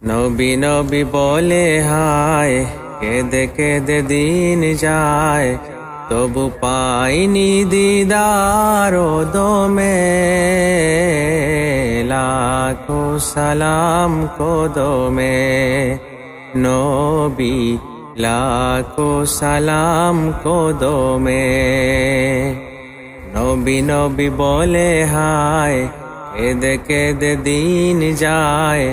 নবী নবী বলে হায়, কেঁদে কেঁদে দিন যায়, তবু পাইনি দিদার দমে। লাখো সালাম কদমে নবী, লাখো সালাম কদমে। নবী নবী বলে হায়, কেঁদে কেঁদে দিন যায়,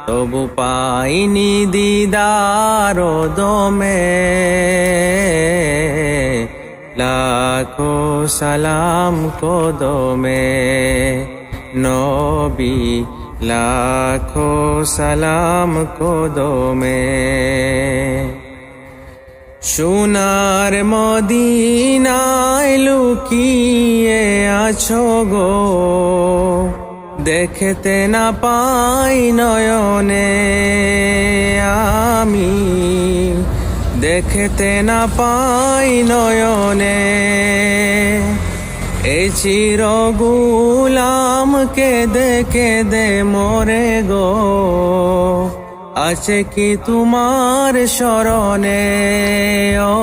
তবু পাইনি দিদার দমে। লাখো সালাম কদমে নবী, লাখো সালাম কদমে। সোনার মদিনায় লুকিয়ে আছো গো, দেখতে না পাই নয়নে আমি, দেখতে না পাই নয়নে। এই চির গুলাম কেঁদে কেঁদে মরে গো, আছে কি তোমার শরণে ও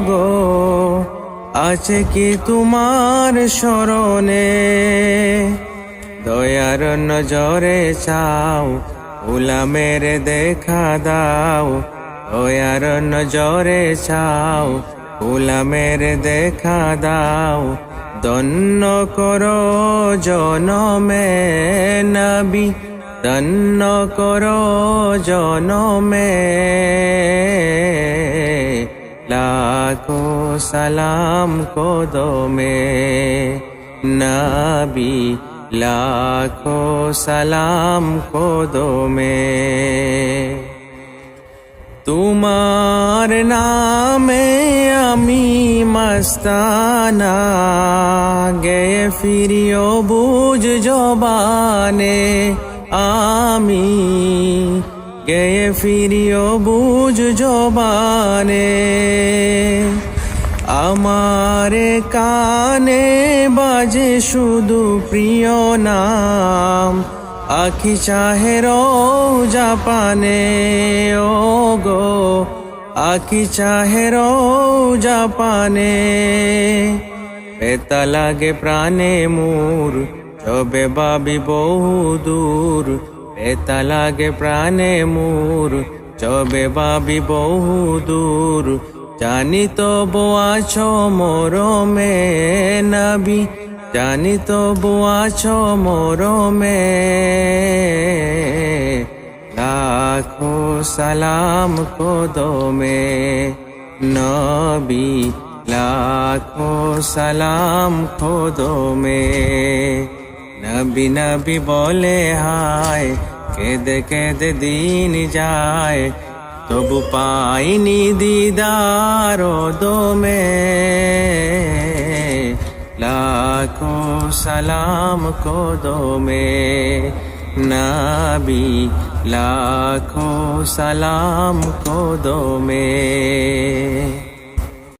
গো, আছে কি তোমার শরণে। দয়ার নজরে চাও, গোলামের দেখা দাও। দয়ার নজরে চাও, গোলামের দেখা দাও। ধন্য করো জনমে নবী, ধন্য করো জনমে। লাখো সালাম কদমে নবী, লাখো সালাম কদমে। তোমার নামে আমি মস্তানা, গেয়ে ফিরিও বুঝ জবানে আমি, গেয়ে ফিরিও বুঝ জবানে। আমার কানে বাজে শুধু প্রিয় নাম, আখি চাহে রোজা পানে ও গো, আখি চাহে রোজা পানে। বেতা লাগে প্রাণে মোর, যবে ভাবি বহু দূর। বেতা লাগে প্রাণে মোর, যবে ভাবি বহু দূর। জানি তবু আছো মরমে নবী, জানি তবু আছো মরমে। লাখো সালাম কদমে নবী, লাখো সালাম কদমে। নবী নবী বলে হায়, কেঁদে কেঁদে দিন যায়, তবু পাইনি দিদার দমে। লাখো সালাম কদমে নবী, লাখো সালাম কদমে।